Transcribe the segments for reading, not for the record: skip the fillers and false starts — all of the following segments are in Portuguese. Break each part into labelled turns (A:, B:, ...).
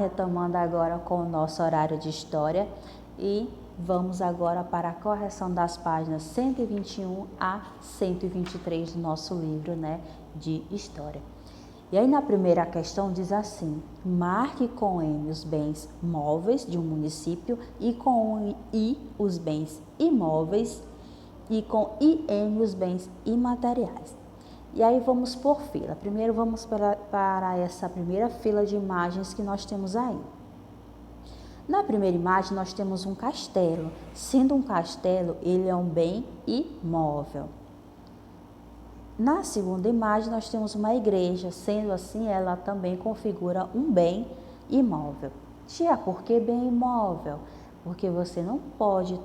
A: retomando agora com o nosso horário de história e vamos agora para a correção das páginas 121 a 123 do nosso livro, de história. E aí na primeira questão diz assim: marque com M os bens móveis de um município e com I os bens imóveis e com IM os bens imateriais. E aí vamos por fila. Primeiro vamos para essa primeira fila de imagens que nós temos aí. Na primeira imagem nós temos um castelo. Sendo um castelo, ele é um bem imóvel. Na segunda imagem nós temos uma igreja. Sendo assim, ela também configura um bem imóvel. Tia, por que bem imóvel? Porque você não pode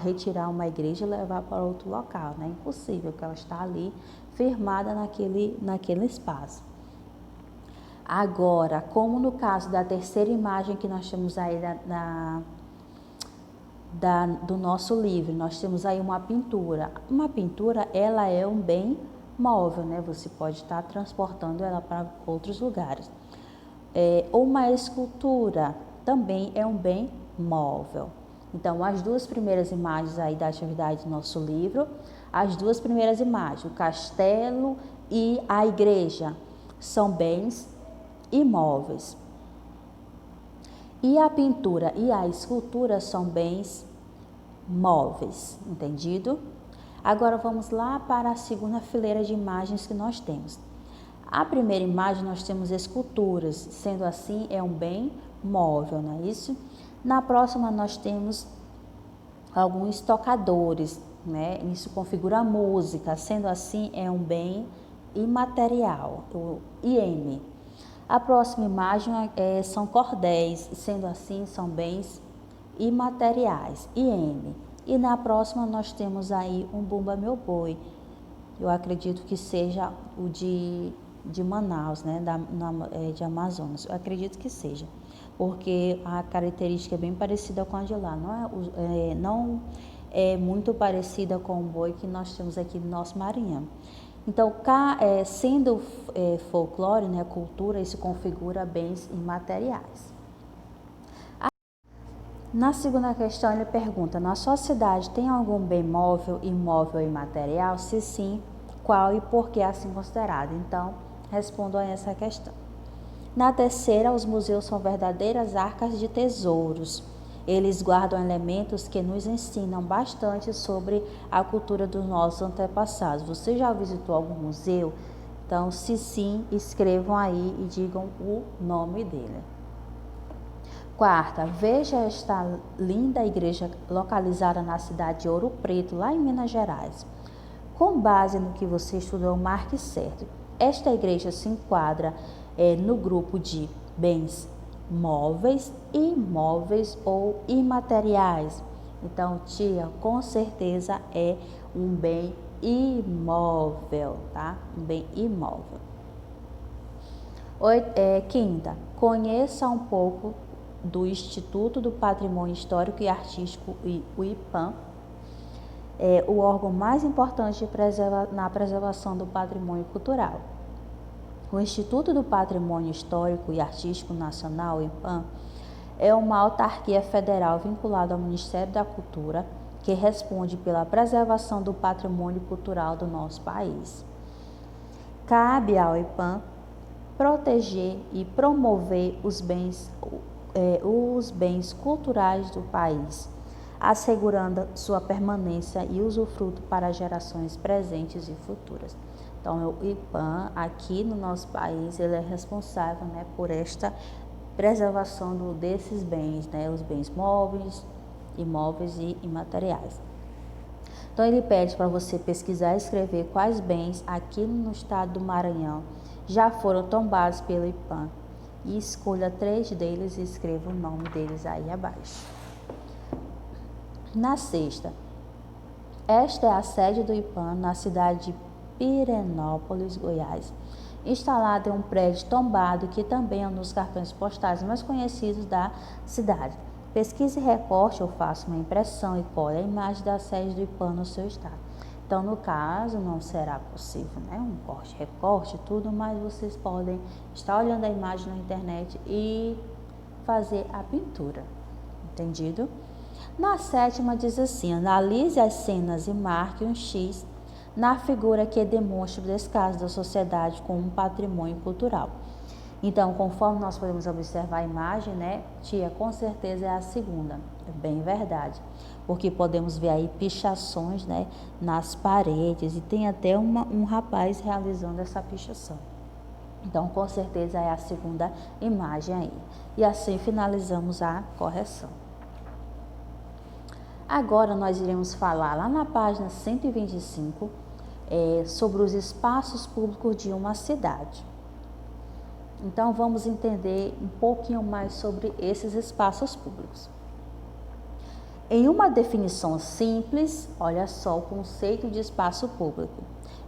A: retirar uma igreja e levar para outro local, né? É impossível, que ela está ali firmada naquele espaço. Agora, como no caso da terceira imagem que nós temos aí do nosso livro, nós temos aí uma pintura. Uma pintura, ela é um bem móvel, né? Você pode estar transportando ela para outros lugares. Uma escultura também é um bem móvel. Então, as duas primeiras imagens aí da atividade do nosso livro, as duas primeiras imagens, o castelo e a igreja, são bens imóveis. E a pintura e a escultura são bens móveis, entendido? Agora vamos lá para a segunda fileira de imagens que nós temos. A primeira imagem nós temos esculturas, sendo assim é um bem móvel, não é isso? Na próxima nós temos alguns tocadores, né? Isso configura a música, sendo assim é um bem imaterial, o IM. A próxima imagem são cordéis, sendo assim são bens imateriais, IM. E na próxima nós temos aí um Bumba Meu Boi. Eu acredito que seja o de Manaus, né? De Amazonas. Eu acredito que seja, porque a característica é bem parecida com a de lá. Não é muito parecida com o boi que nós temos aqui no nosso Maranhão. Então, sendo folclore, né, cultura, isso configura bens imateriais. Na segunda questão, ele pergunta: na sua cidade tem algum bem móvel, imóvel ou imaterial? Se sim, qual e por que assim considerado? Então, respondam a essa questão. Na terceira, os museus são verdadeiras arcas de tesouros. Eles guardam elementos que nos ensinam bastante sobre a cultura dos nossos antepassados. Você já visitou algum museu? Então, se sim, escrevam aí e digam o nome dele. Quarta, veja esta linda igreja localizada na cidade de Ouro Preto, lá em Minas Gerais. Com base no que você estudou, marque certo. Esta igreja se enquadra no grupo de bens móveis, imóveis ou imateriais. Então, tia, com certeza é um bem imóvel, tá? Um bem imóvel. Quinta, conheça um pouco do Instituto do Patrimônio Histórico e Artístico, o IPAM, o órgão mais importante na preservação do patrimônio cultural. O Instituto do Patrimônio Histórico e Artístico Nacional, o IPAM, é uma autarquia federal vinculada ao Ministério da Cultura, que responde pela preservação do patrimônio cultural do nosso país. Cabe ao IPAM proteger e promover os bens culturais do país, assegurando sua permanência e usufruto para gerações presentes e futuras. Então, o IPAM, aqui no nosso país, ele é responsável, né, por esta preservação desses bens, né, os bens móveis, imóveis e imateriais. Então, ele pede para você pesquisar e escrever quais bens aqui no estado do Maranhão já foram tombados pelo IPAM. E escolha 3 deles e escreva o nome deles aí abaixo. Na sexta, esta é a sede do IPAM na cidade de Pirenópolis, Goiás, instalada em um prédio tombado que também é um dos cartões postais mais conhecidos da cidade. Pesquise, recorte ou faça uma impressão e cole a imagem da sede do IPAM no seu estado. Então, no caso, não será possível, né, um corte, recorte, tudo, mas vocês podem estar olhando a imagem na internet e fazer a pintura, entendido? Na sétima diz assim: analise as cenas e marque um X na figura que demonstra o descaso da sociedade com um patrimônio cultural. Então, conforme nós podemos observar a imagem, né, tia, com certeza é a segunda, é bem verdade, porque podemos ver aí pichações, né, nas paredes e tem até um rapaz realizando essa pichação. Então, com certeza é a segunda imagem aí. E assim finalizamos a correção. Agora nós iremos falar lá na página 125 sobre os espaços públicos de uma cidade. Então, vamos entender um pouquinho mais sobre esses espaços públicos. Em uma definição simples, olha só o conceito de espaço público.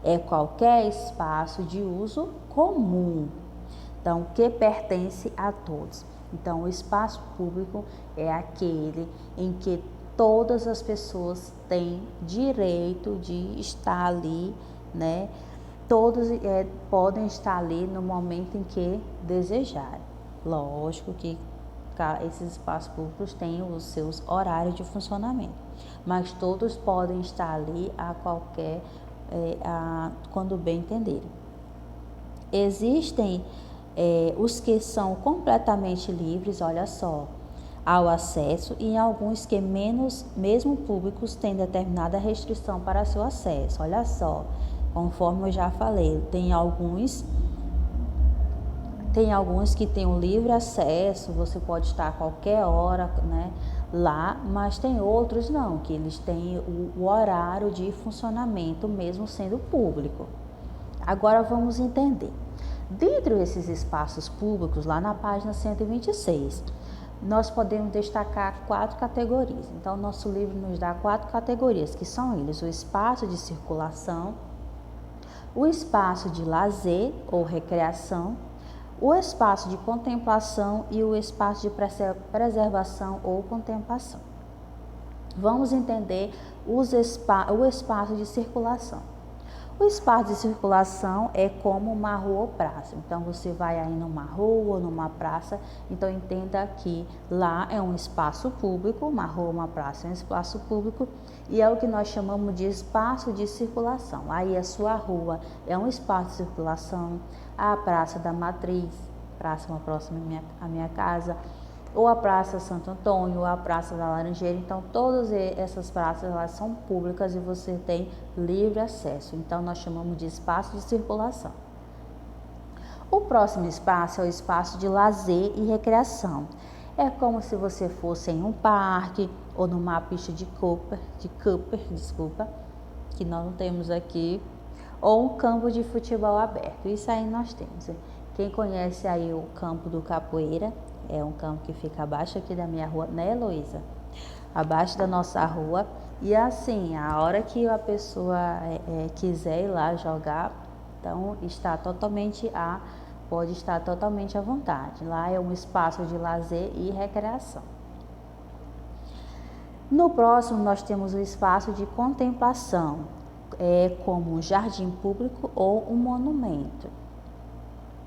A: É qualquer espaço de uso comum, então, que pertence a todos. Então, o espaço público é aquele em que todas as pessoas têm direito de estar ali, né? Todos podem estar ali no momento em que desejarem. Lógico que esses espaços públicos têm os seus horários de funcionamento, mas todos podem estar ali a qualquer, quando bem entenderem. Existem os que são completamente livres, olha só, ao acesso, e alguns que mesmo públicos têm determinada restrição para seu acesso, olha só. Conforme eu já falei, tem alguns que têm o livre acesso, você pode estar a qualquer hora, né, lá, mas tem outros não, que eles têm o horário de funcionamento mesmo sendo público. Agora vamos entender. Dentro desses espaços públicos, lá na página 126, nós podemos destacar 4 categorias. Então, nosso livro nos dá 4 categorias, que são eles: o espaço de circulação, o espaço de lazer ou recreação, o espaço de contemplação e o espaço de preservação ou contemplação. Vamos entender o espaço de circulação. O espaço de circulação é como uma rua ou praça. Então, você vai aí numa rua ou numa praça, então entenda que lá é um espaço público, uma rua ou uma praça é um espaço público, e é o que nós chamamos de espaço de circulação. Aí a sua rua é um espaço de circulação, a Praça da Matriz, praça uma próxima à minha casa, ou a Praça Santo Antônio, ou a Praça da Laranjeira. Então, todas essas praças elas são públicas e você tem livre acesso. Então, nós chamamos de espaço de circulação. O próximo espaço é o espaço de lazer e recreação. É como se você fosse em um parque ou numa pista de Cooper, que nós não temos aqui, ou um campo de futebol aberto. Isso aí nós temos. Quem conhece aí o campo do Capoeira, é um campo que fica abaixo aqui da minha rua, né, Heloísa? Abaixo da nossa rua. E assim, a hora que a pessoa quiser ir lá jogar, então pode estar totalmente à vontade. Lá é um espaço de lazer e recreação. No próximo, nós temos o espaço de contemplação, como um jardim público ou um monumento.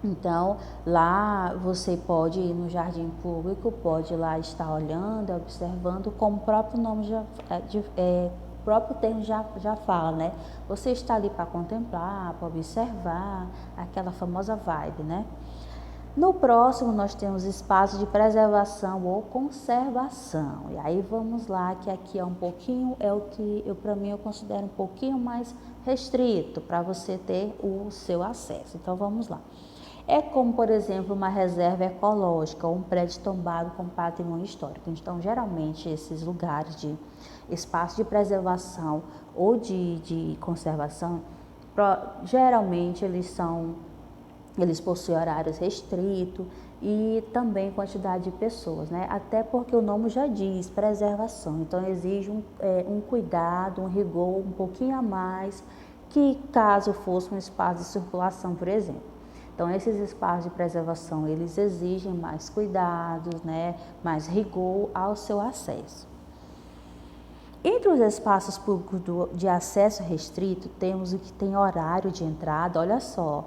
A: Então, lá você pode ir no jardim público, pode lá estar olhando, observando, como o próprio nome próprio termo já fala, né? Você está ali para contemplar, para observar, aquela famosa vibe, né? No próximo, nós temos espaço de preservação ou conservação. E aí vamos lá, que aqui é um pouquinho, é o que para mim eu considero um pouquinho mais restrito para você ter o seu acesso. Então vamos lá. É como, por exemplo, uma reserva ecológica ou um prédio tombado com patrimônio histórico. Então, geralmente, esses lugares de espaço de preservação ou de conservação, geralmente eles possuem horários restritos e também quantidade de pessoas, né? Até porque o nome já diz preservação, então exige um cuidado, um rigor um pouquinho a mais que caso fosse um espaço de circulação, por exemplo. Então, esses espaços de preservação, eles exigem mais cuidados, né? Mais rigor ao seu acesso. Entre os espaços públicos de acesso restrito, temos o que tem horário de entrada, olha só,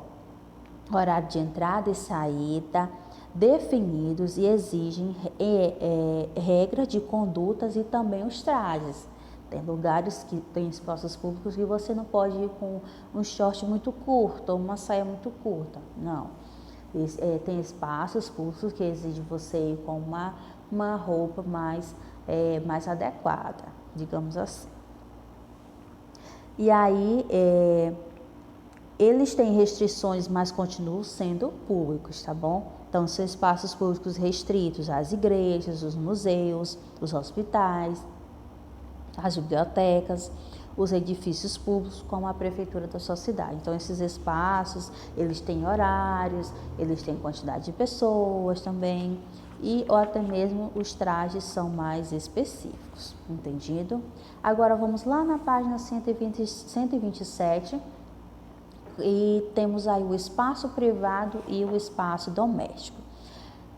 A: horário de entrada e saída definidos e exigem regras de condutas e também os trajes. Tem lugares que tem espaços públicos que você não pode ir com um short muito curto ou uma saia muito curta, não. Tem espaços públicos que exigem você ir com uma roupa mais adequada, digamos assim. E aí, eles têm restrições, mas continuam sendo públicos, tá bom? Então, são espaços públicos restritos às igrejas, os museus, os hospitais, as bibliotecas, os edifícios públicos, como a prefeitura da sua cidade. Então, esses espaços, eles têm horários, eles têm quantidade de pessoas também, ou até mesmo os trajes são mais específicos, entendido? Agora, vamos lá na página 127, e temos aí o espaço privado e o espaço doméstico.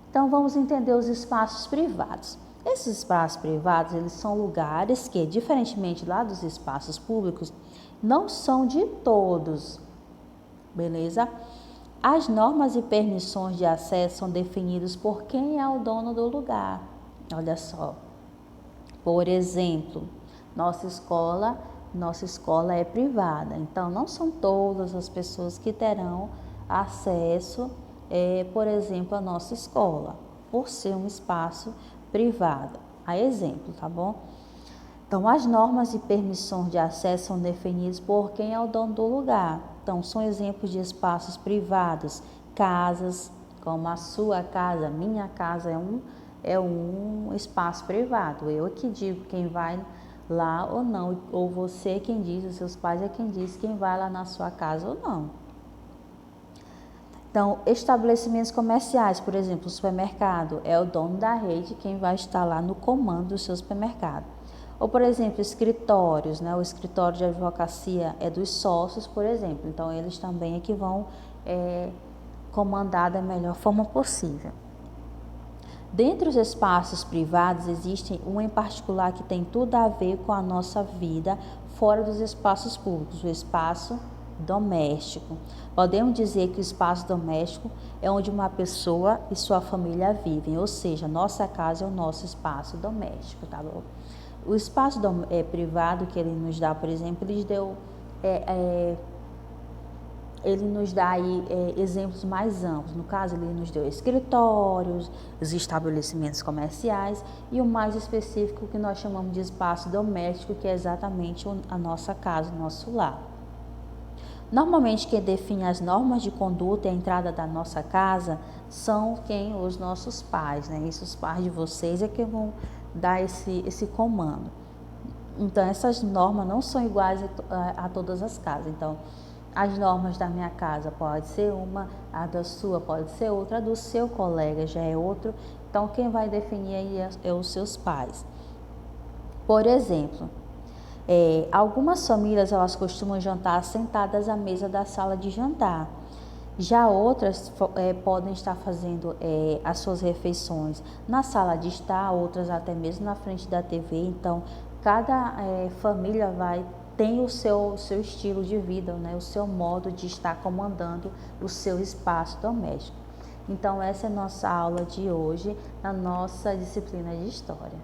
A: Então, vamos entender os espaços privados. Esses espaços privados, eles são lugares que, diferentemente lá dos espaços públicos, não são de todos, beleza? As normas e permissões de acesso são definidas por quem é o dono do lugar. Olha só, por exemplo, nossa escola é privada, então não são todas as pessoas que terão acesso, por exemplo, à nossa escola, por ser um espaço privado. A exemplo, tá bom? Então, as normas e permissões de acesso são definidas por quem é o dono do lugar. Então, são exemplos de espaços privados, casas, como a sua casa, minha casa é um espaço privado. Eu que digo quem vai lá ou não, ou você quem diz, os seus pais é quem diz quem vai lá na sua casa ou não. Então, estabelecimentos comerciais, por exemplo, o supermercado, é o dono da rede quem vai estar lá no comando do seu supermercado. Ou, por exemplo, escritórios, né? O escritório de advocacia é dos sócios, por exemplo. Então, eles também é que vão comandar da melhor forma possível. Dentre os espaços privados, existe um em particular que tem tudo a ver com a nossa vida fora dos espaços públicos, o espaço doméstico. Podemos dizer que o espaço doméstico é onde uma pessoa e sua família vivem, ou seja, nossa casa é o nosso espaço doméstico, tá bom? O espaço privado que ele nos dá, por exemplo, ele nos dá aí exemplos mais amplos. No caso, ele nos deu escritórios, os estabelecimentos comerciais e o mais específico que nós chamamos de espaço doméstico, que é exatamente a nossa casa, o nosso lar. Normalmente, quem define as normas de conduta e a entrada da nossa casa são os nossos pais, né? Isso, os pais de vocês é que vão dar esse comando. Então, essas normas não são iguais a todas as casas. Então, as normas da minha casa pode ser uma, a da sua pode ser outra, a do seu colega já é outro. Então, quem vai definir aí é os seus pais. Por exemplo, algumas famílias elas costumam jantar sentadas à mesa da sala de jantar. Já outras podem estar fazendo as suas refeições na sala de estar, outras até mesmo na frente da TV. Então, cada família tem o seu estilo de vida, né? O seu modo de estar comandando o seu espaço doméstico. Então, essa é a nossa aula de hoje, na nossa disciplina de História.